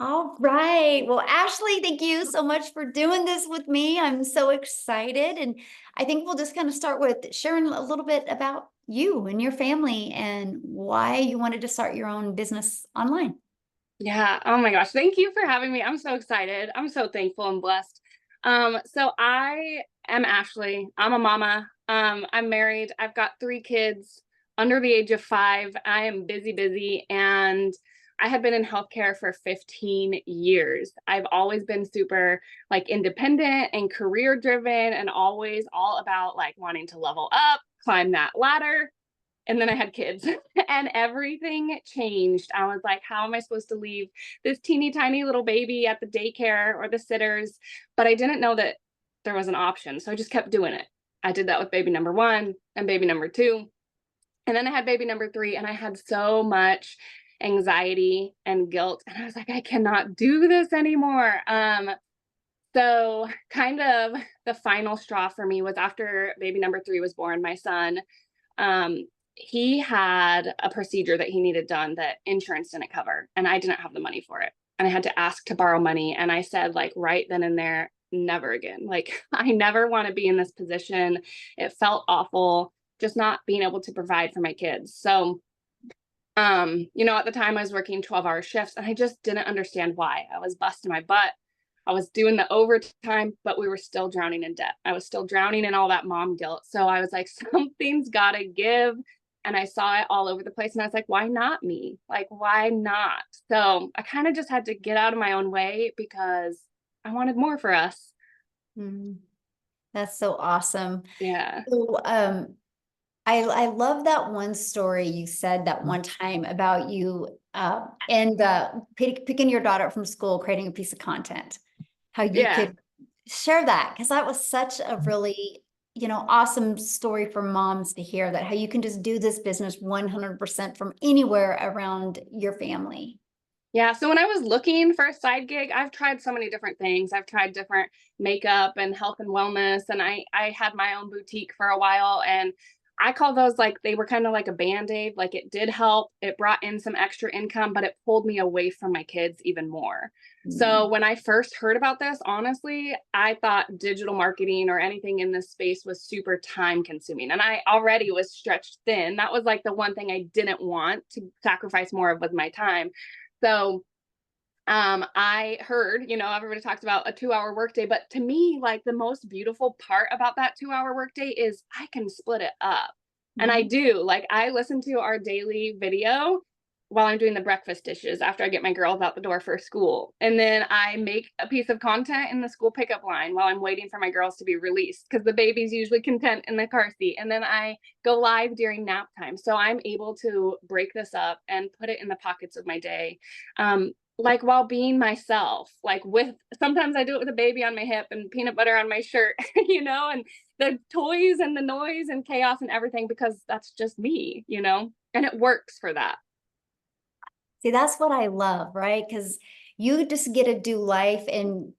All right. Well, Ashley, thank you so much for doing this with me. I'm so excited. And I think we'll just kind of start with sharing a little bit about you and your family and why you wanted to start your own business online. Yeah. Oh my gosh. Thank you for having me. I'm so excited. I'm so thankful and blessed. So I am Ashley. I'm a mama. I'm married. I've got 3 kids under the age of 5. I am busy, busy, and I had been in healthcare for 15 years. I've always been super like independent and career driven and always all about like wanting to level up, climb that ladder. And then I had kids and everything changed. I was like, how am I supposed to leave this teeny tiny little baby at the daycare or the sitters? But I didn't know that there was an option. So I just kept doing it. I did that with baby number 1 and baby number 2. And then I had baby number 3, and I had so much anxiety and guilt. And I was like, I cannot do this anymore. So kind of the final straw for me was after baby number 3 was born, my son. Um, he had a procedure that he needed done that insurance didn't cover, and I didn't have the money for it. And I had to ask to borrow money. And I said, like, right then and there, never again. Like, I never want to be in this position. It felt awful just not being able to provide for my kids. So, at the time I was working 12-hour shifts and I just didn't understand why. I was busting my butt. I was doing the overtime, but we were still drowning in debt. I was still drowning in all that mom guilt. So I was like, something's got to give. And I saw it all over the place. And I was like, why not me? Like, why not? So I kind of just had to get out of my own way because I wanted more for us. Mhm. That's so awesome. Yeah. So, I love that one story you said that one time about you and picking your daughter up from school, creating a piece of content. How you Yeah. could share that because that was such a really awesome story for moms to hear that how you can just do this business 100% from anywhere around your family. Yeah, so when I was looking for a side gig, I've tried so many different things. I've tried different makeup and health and wellness, and I had my own boutique for a while, and I call those like they were kind of like a band-aid. Like it did help. It brought in some extra income, but it pulled me away from my kids even more. So Mm. when I first heard about this, honestly, I thought digital marketing or anything in this space was super time consuming. And I already was stretched thin. That was like the one thing I didn't want to sacrifice more of with my time. So I heard, everybody talks about a 2-hour workday, but to me, like the most beautiful part about that 2-hour workday is I can split it up. And I Mhm. do. Like I listen to our daily video while I'm doing the breakfast dishes after I get my girls out the door for school. And then I make a piece of content in the school pickup line while I'm waiting for my girls to be released because the baby's usually content in the car seat. And then I go live during nap time. So I'm able to break this up and put it in the pockets of my day. Like while being myself, like with sometimes I do it with a baby on my hip and peanut butter on my shirt, and the toys and the noise and chaos and everything because that's just me, and it works for that. See, that's what I love, right? Because you just get to do life and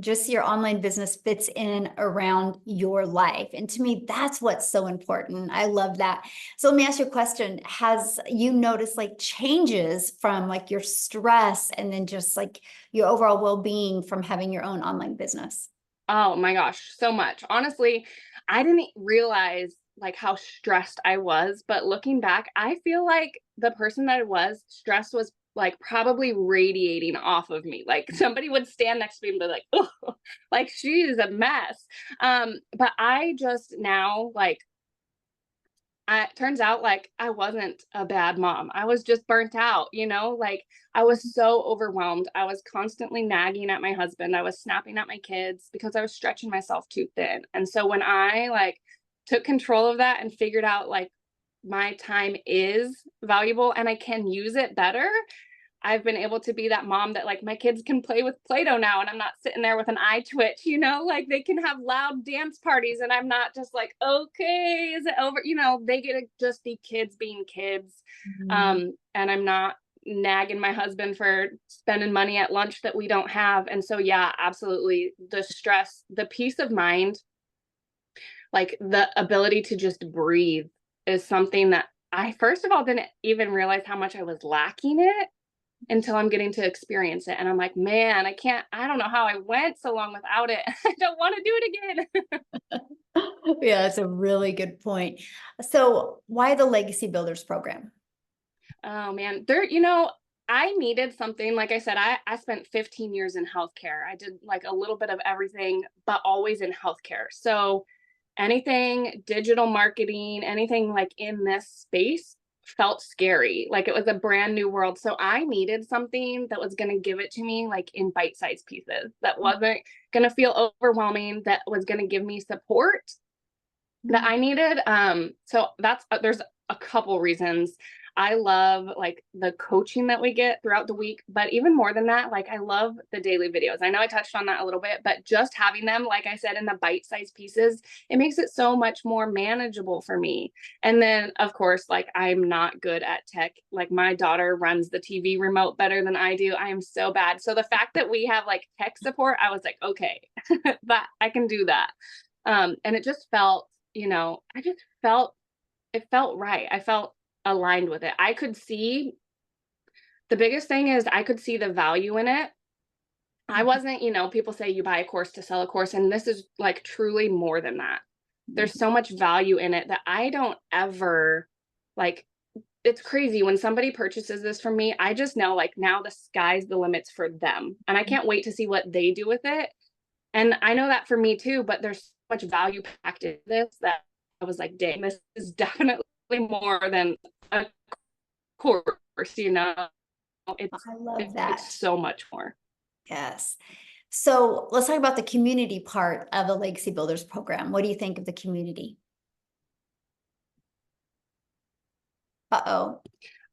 just your online business fits in around your life. And to me, that's what's so important. I love that. So let me ask you a question. Has you noticed like changes from like your stress and then just like your overall well-being from having your own online business? Oh my gosh, so much. Honestly, I didn't realize like how stressed I was, but looking back, I feel like the person that I was, stress was like probably radiating off of me. Like somebody would stand next to me and be like, "Oh, like she is a mess." But I just now like it turns out like I wasn't a bad mom. I was just burnt out, like I was so overwhelmed. I was constantly nagging at my husband. I was snapping at my kids because I was stretching myself too thin. And so when I like took control of that and figured out like my time is valuable and I can use it better, I've been able to be that mom that like my kids can play with Play-Doh now and I'm not sitting there with an eye twitch, like they can have loud dance parties and I'm not just like, okay, is it over? They get to just be kids being kids. Mhm. And I'm not nagging my husband for spending money at lunch that we don't have. And so, yeah, absolutely. The stress, the peace of mind, like the ability to just breathe is something that I, first of all, didn't even realize how much I was lacking it until I'm getting to experience it. And I'm like, man, I don't know how I went so long without it. I don't want to do it again. Yeah, that's a really good point. So why the Legacy Builders program? Oh man, I needed something. Like I said, I spent 15 years in healthcare. I did like a little bit of everything, but always in healthcare. So anything digital marketing, anything like in this space felt scary. Like it was a brand new world. So I needed something that was going to give it to me like in bite-sized pieces, that wasn't going to feel overwhelming, that was going to give me support that Mhm. I needed. So that's there's a couple reasons. I love like the coaching that we get throughout the week, but even more than that, like I love the daily videos. I know I touched on that a little bit, but just having them, like I said, in the bite-sized pieces, it makes it so much more manageable for me. And then of course, like I'm not good at tech. Like my daughter runs the TV remote better than I do. I am so bad. So the fact that we have like tech support, I was like, okay, that I can do that. And it just felt, I just felt it felt right. I felt aligned with it. I could see the biggest thing is I could see the value in it. I wasn't, people say you buy a course to sell a course, and this is like truly more than that. There's so much value in it that I don't ever like. It's crazy when somebody purchases this from me. I just know like now the sky's the limits for them, and I can't wait to see what they do with it. And I know that for me too, but there's so much value packed in this that I was like, dang, this is definitely more than a course, It's I love it's that. so much more. Yes. So let's talk about the community part of the Legacy Builders program. What do you think of the community? Uh-oh.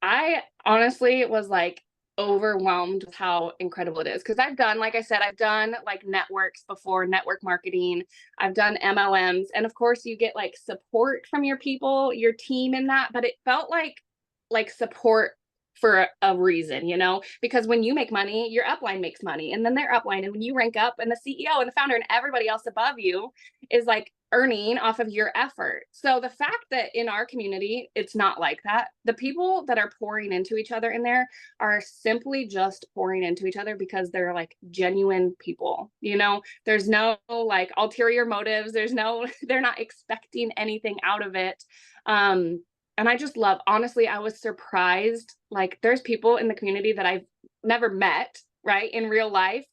I honestly was like overwhelmed with how incredible it is because I've done, like I said, I've done like networks before, network marketing. I've done MLMs, and of course, you get like support from your people, your team in that. But it felt like support for a reason, because when you make money, your upline makes money, and then their upline, and when you rank up, and the CEO and the founder and everybody else above you is like earning off of your effort. So the fact that in our community, it's not like that. The people that are pouring into each other in there are simply just pouring into each other because they're like genuine people. There's no like ulterior motives. They're not expecting anything out of it. And I just love, honestly, I was surprised. Like there's people in the community that I've never met, right, in real life,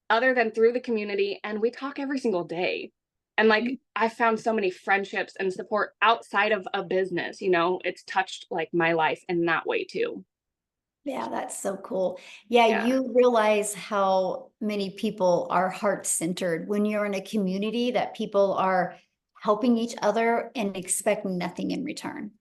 other than through the community. And we talk every single day. And like I found so many friendships and support outside of a business, it's touched like my life in that way too. Yeah, that's so cool. Yeah, Yeah, you realize how many people are heart-centered when you're in a community that people are helping each other and expect nothing in return.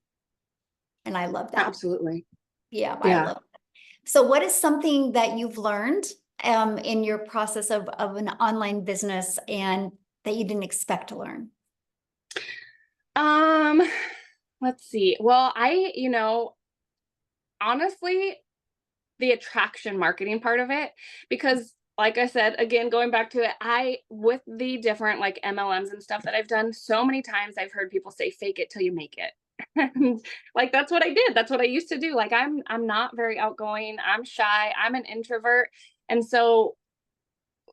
And I love that. absolutely. Yeah, I Yeah. love it. So what is something that you've learned in your process of an online business and that you didn't expect to learn? Um, let's see. Well, honestly, the attraction marketing part of it, because like I said, again, going back to it, with the different like MLMs and stuff that I've done, so many times I've heard people say fake it till you make it. And like that's what I did. That's what I used to do. Like I'm not very outgoing. I'm shy. I'm an introvert. And so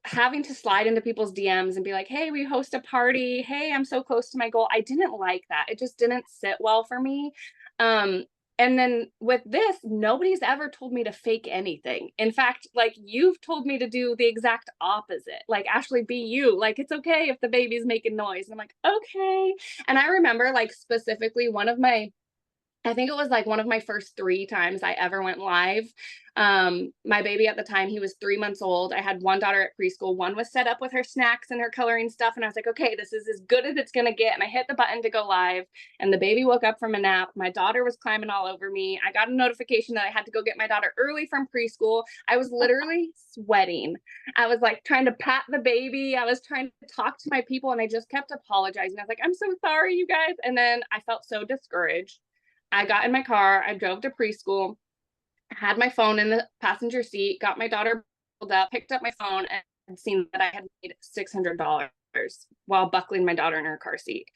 having to slide into people's DMs and be like, "Hey, we host a party. Hey, I'm so close to my goal." I didn't like that. It just didn't sit well for me. Um, and then with this, nobody's ever told me to fake anything. In fact, like you've told me to do the exact opposite. Like, Ashley, be you. Like, it's okay if the baby's making noise. And I'm like, okay. And I remember like specifically I think it was like one of my first 3 times I ever went live. My baby at the time, he was 3 months old. I had one daughter at preschool. One was set up with her snacks and her coloring stuff. And I was like, okay, this is as good as it's going to get. And I hit the button to go live. And the baby woke up from a nap. My daughter was climbing all over me. I got a notification that I had to go get my daughter early from preschool. I was literally sweating. I was like trying to pat the baby. I was trying to talk to my people. And I just kept apologizing. I was like, I'm so sorry, you guys. And then I felt so discouraged. I got in my car, I drove to preschool, had my phone in the passenger seat, got my daughter pulled up, picked up my phone, and seen that I had made $600. while buckling my daughter in her car seat.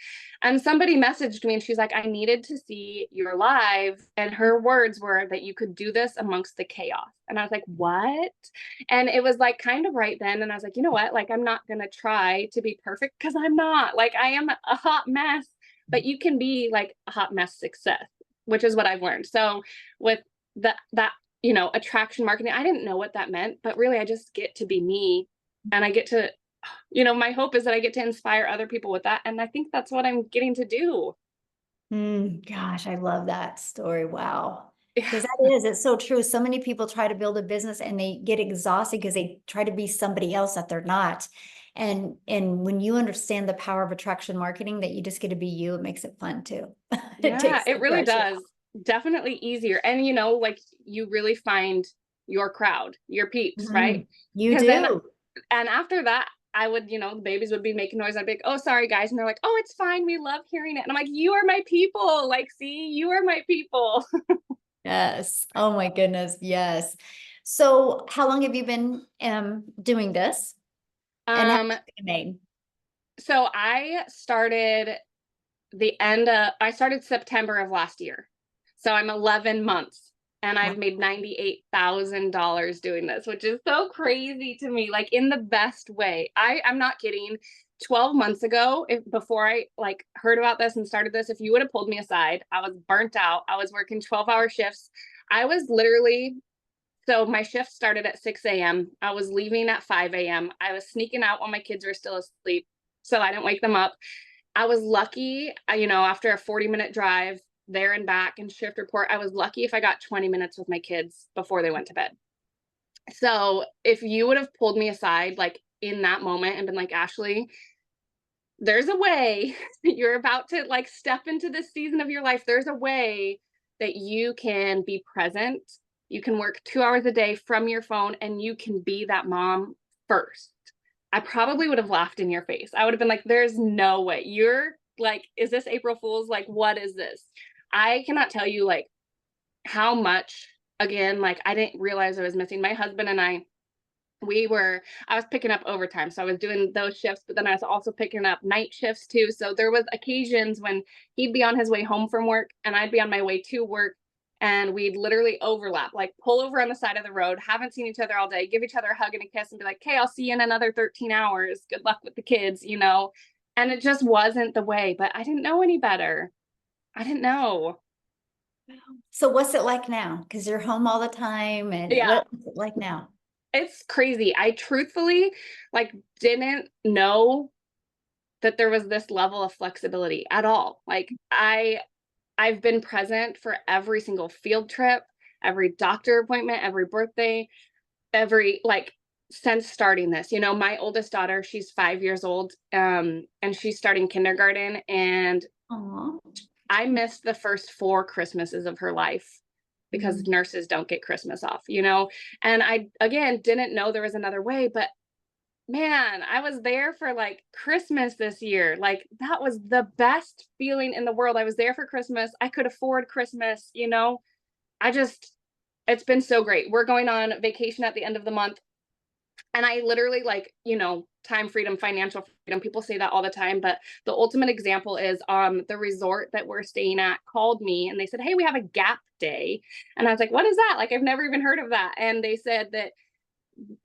And somebody messaged me and she's like, I needed to see your live. And her words were that you could do this amongst the chaos. And I was like, what? And it was like kind of right then. And I was like, you know what? Like, I'm not going to try to be perfect because I'm not. Like, I am a hot mess, but you can be like a hot mess success, which is what I've learned. So with that, attraction marketing, I didn't know what that meant, but really I just get to be me, and I get to, my hope is that I get to inspire other people with that. And I think that's what I'm getting to do. Gosh, I love that story. Wow. Yeah. Because it's so true. So many people try to build a business and they get exhausted because they try to be somebody else that they're not. And when you understand the power of attraction marketing, that you just get to be you, it makes it fun too. It Yeah, takes it the really pressure does. Definitely easier. And like you really find your crowd, your peeps, right? out. You Because then, do. and after that, I would, the babies would be making noise. I'd be like, oh, sorry, guys. And they're like, oh, it's fine. We love hearing it. And I'm like, you are my people. Like, see, you are my people. Yes. Oh my goodness. Yes. So how long have you been doing this? And how Um, much have you made? so I started September of last year. So I'm 11 months and Wow. I've made $98,000 doing this, which is so crazy to me, like in the best way. I'm not kidding. 12 months ago, before I like heard about this and started this, if you would have pulled me aside, I was burnt out. I was working 12-hour shifts. I was literally, so my shift started at 6 a.m. I was leaving at 5 a.m. I was sneaking out when my kids were still asleep so I didn't wake them up. I was lucky, after a 40-minute drive there and back and shift report, I was lucky if I got 20 minutes with my kids before they went to bed. So if you would have pulled me aside, like in that moment and been like, Ashley, there's a way you're about to like step into this season of your life. There's a way that you can be present. You can work 2 hours a day from your phone and you can be that mom first. I probably would have laughed in your face. I would have been like, there's no way. You're like, is this April Fool's? Like, what is this? I cannot tell you like how much, again, like I didn't realize I was missing. My husband and I was picking up overtime. So I was doing those shifts, but then I was also picking up night shifts too. So there was occasions when he'd be on his way home from work and I'd be on my way to work, and we'd literally overlap, like pull over on the side of the road, haven't seen each other all day, give each other a hug and a kiss and be like, okay, I'll see you in another 13 hours. Good luck with the kids. And it just wasn't the way, but I didn't know any better. I didn't know. So what's it like now? Because you're home all the time, and Yeah. what's it like now? It's crazy. I truthfully like didn't know that there was this level of flexibility at all. Like I've been present for every single field trip, every doctor appointment, every birthday, every like since starting this. My oldest daughter, she's 5 years old, and she's starting kindergarten, and Aw. I missed the first 4 Christmases of her life because Mm. nurses don't get Christmas off. And I again didn't know there was another way, but man, I was there for like Christmas this year. Like that was the best feeling in the world. I was there for Christmas. I could afford Christmas. I just, it's been so great. We're going on vacation at the end of the month. And I literally like, time freedom, financial freedom. People say that all the time, but the ultimate example is the resort that we're staying at called me and they said, hey, we have a gap day. And I was like, what is that? Like, I've never even heard of that. And they said that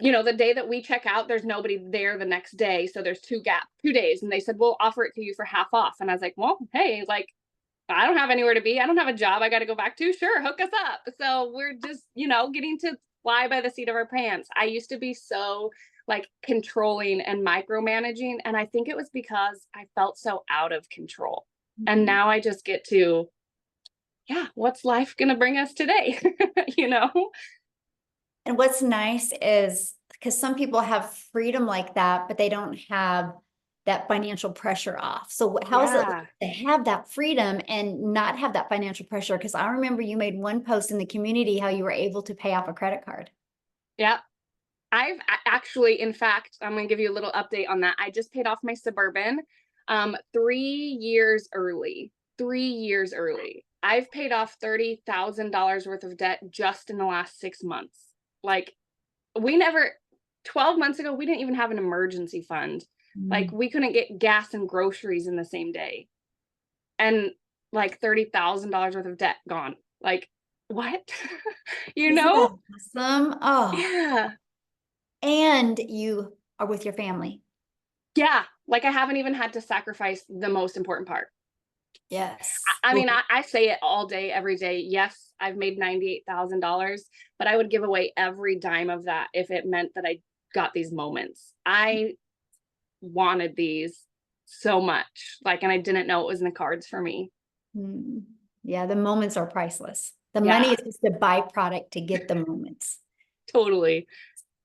the day that we check out, there's nobody there the next day. So there's 2 days. And they said, we'll offer it to you for half off. And I was like, well, hey, like, I don't have anywhere to be. I don't have a job I got to go back to. Sure, hook us up. So we're just, getting to fly by the seat of our pants. I used to be so like controlling and micromanaging. And I think it was because I felt so out of control. And Mhm. now I just get to, yeah, what's life going to bring us today? you know? And what's nice is because some people have freedom like that, but they don't have that financial pressure off. So how is it like Yeah. to have that freedom and not have that financial pressure? Because I remember you made one post in the community how you were able to pay off a credit card. Yeah. Actually, in fact, I'm going to give you a little update on that. I just paid off my Suburban 3 years early. 3 years early. I've paid off $30,000 worth of debt just in the last 6 months. Like, we never, 12 months ago, we didn't even have an emergency fund. Like Mm. we couldn't get gas and groceries in the same day. And like $30,000 worth of debt gone. Like, what? You Isn't know? that awesome? Oh, Yeah. and you are with your family. Yeah. Like I haven't even had to sacrifice the most important part. Yes. I mean, Ooh. I say it all day, every day. Yes, I've made $98,000, but I would give away every dime of that if it meant that I got these moments. I wanted these so much. Like, and I didn't know it was in the cards for me. Mm. Yeah, the moments are priceless. The money Yeah, is just a byproduct to get the moments. totally.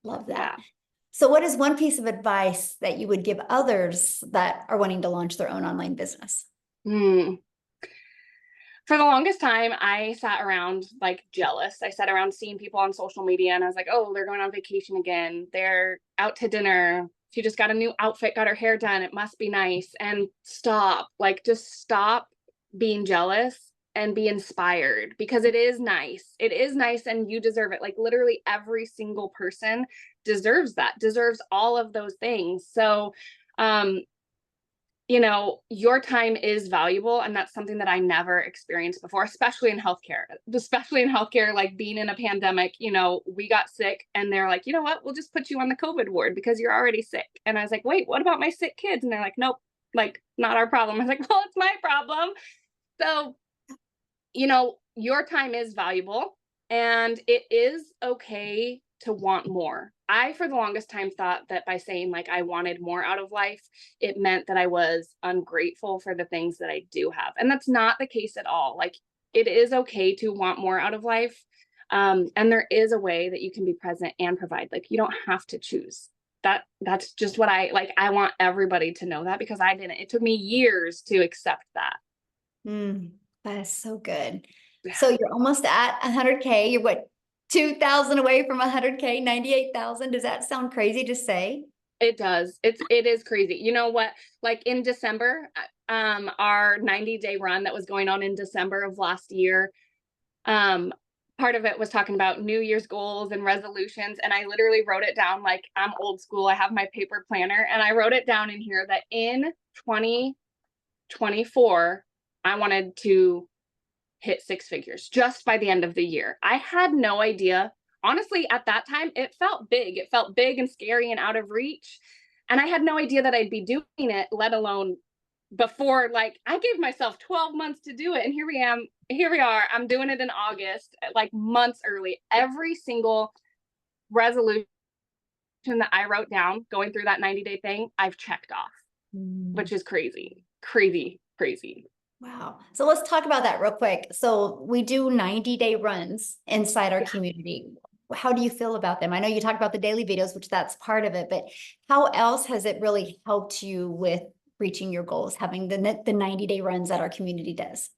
Love that. Yeah. So, what is one piece of advice that you would give others that are wanting to launch their own online business? Hmm. For the longest time, I sat around like jealous. I sat around seeing people on social media and I was like, oh, they're going on vacation again. They're out to dinner. She just got a new outfit, got her hair done. It must be nice. And stop, like, just stop being jealous and be inspired because it is nice. It is nice and you deserve it. Like, literally, every single person deserves that, deserves all of those things. So, um, your time is valuable. And that's something that I never experienced before, especially in healthcare, like being in a pandemic, we got sick and they're like, you know what, we'll just put you on the COVID ward because you're already sick. And I was like, wait, what about my sick kids? And they're like, nope, like not our problem. I was like, well, it's my problem. So, your time is valuable and it is okay to want more. I, for the longest time, thought that by saying like I wanted more out of life, it meant that I was ungrateful for the things that I do have. And that's not the case at all. Like, it is okay to want more out of life. And there is a way that you can be present and provide. Like, you don't have to choose. That's just what I like. I want everybody to know that because I didn't. It took me years to accept that. Mm, that is so good. So you're almost at 100K. You're what, 2,000 away from 100K, 98,000. Does that sound crazy to say? It does. It is crazy. You know what? Like in December, our 90-day run that was going on in December of last year, um, part of it was talking about New Year's goals and resolutions. And I literally wrote it down like I'm old school. I have my paper planner and I wrote it down in here that in 2024, I wanted to hit six figures just by the end of the year. I had no idea. Honestly, at that time, it felt big. It felt big and scary and out of reach. And I had no idea that I'd be doing it, let alone before. Like, I gave myself 12 months to do it. And here we are. I'm doing it in August, like months early. Every single resolution that I wrote down going through that 90-day thing, I've checked off, Mm. which is crazy, crazy, crazy. Wow. So let's talk about that real quick. So we do 90-day runs inside our Yeah. community. How do you feel about them? I know you talk about the daily videos, which that's part of it, but how else has it really helped you with reaching your goals, having the 90-day runs that our community does?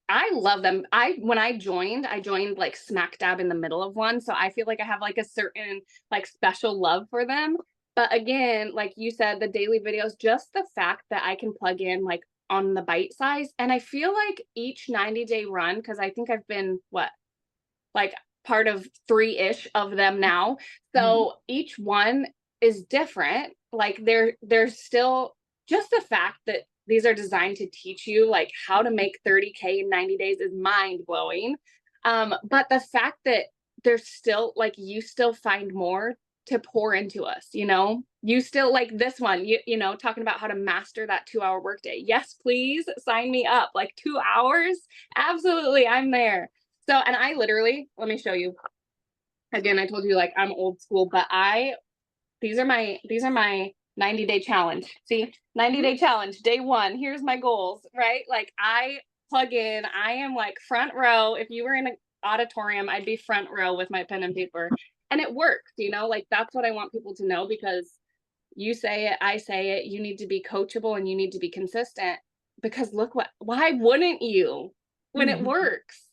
I love them. When I joined like smack dab in the middle of one. So I feel like I have like a certain like special love for them. But again, like you said, the daily videos, just the fact that I can plug in like on the bite size. And I feel like each 90-day run, because I think I've been like part of three-ish of them now. Mhm. So each one is different. Like there's still just the fact that these are designed to teach you like how to make 30K in 90 days is mind blowing. But the fact that there's still like you still find more to pour into us, you still like this one, talking about how to master that 2-hour workday. Yes, please sign me up. Like 2 hours. Absolutely. I'm there. So, and I literally, let me show you. Again, I told you like I'm old school, but these are my 90-day challenge. See, 90-day challenge, day one. Here's my goals, right? Like I plug in, I am like front row. If you were in an auditorium, I'd be front row with my pen and paper. And it works, like that's what I want people to know because you say it, I say it, you need to be coachable and you need to be consistent because why wouldn't you when it Mhm. works?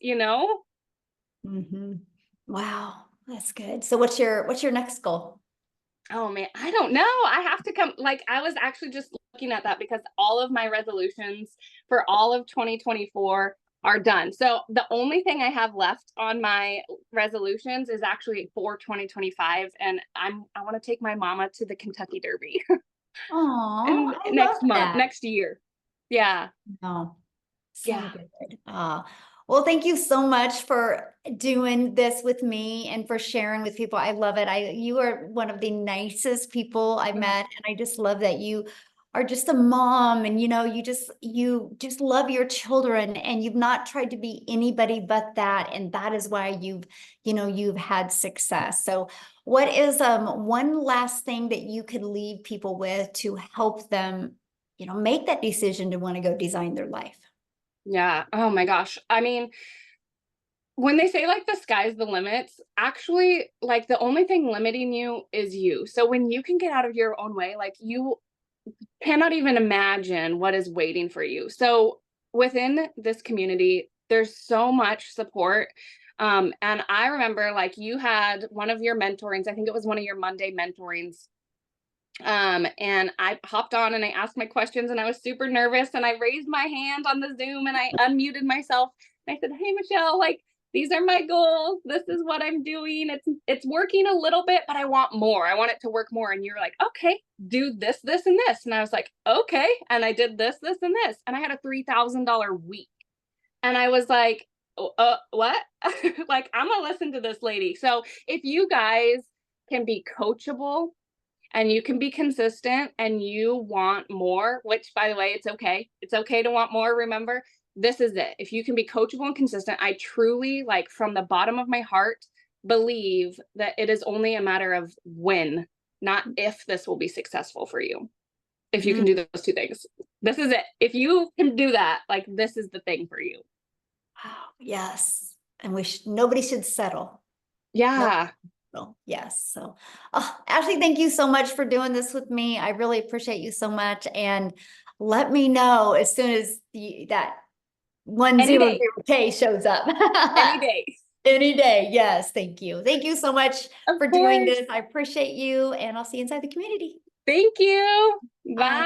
Mhm. Wow, that's good. So what's your next goal? Oh man, I don't know. I have to come. Like, I was actually just looking at that because all of my resolutions for all of 2024 are done. So the only thing I have left on my resolutions is actually for 2025, and I want to take my mama to the Kentucky Derby. Oh, And I love next month, that. next year. Yeah. Oh, so Yeah. good. Well, thank you so much for doing this with me and for sharing with people. I love it. You are one of the nicest people I've Oh, met, and I just love that you are just a mom, and you just love your children, and you've not tried to be anybody but that, and that is why you've had success. So, what is one last thing that you could leave people with to help them, make that decision to want to go design their life? yeah. Oh my gosh. I mean, when they say like the sky's the limits, actually, like the only thing limiting you is you. So when you can get out of your own way, like you cannot even imagine what is waiting for you. So within this community, there's so much support. And I remember like you had one of your mentorings, I think it was one of your Monday mentorings. And I hopped on and I asked my questions and I was super nervous and I raised my hand on the Zoom and I unmuted myself and I said, "Hey Michelle, like these are my goals. This is what I'm doing. It's working a little bit, but I want more. I want it to work more." And you're like, "Okay, do this, this, and this." And I was like, "Okay." And I did this, this, and this. And I had a $3,000 week. And I was like, what?" Like, I'm gonna listen to this lady. So if you guys can be coachable and you can be consistent and you want more, which by the way, it's okay. It's okay to want more. Remember, this is it. If you can be coachable and consistent, I truly, like, from the bottom of my heart, believe that it is only a matter of when, not if this will be successful for you. If you Mm, can do those two things, this is it. If you can do that, like, this is the thing for you. wow, yes. And nobody should settle. No, Yeah. no, yes. So, Ashley, thank you so much for doing this with me. I really appreciate you so much. And let me know as soon as that Any day. 100K shows up. Any day. Any day. Yes. Thank you. Thank you so much Of for doing course. this. I appreciate you, and I'll see you inside the community. Thank you. Bye. Bye.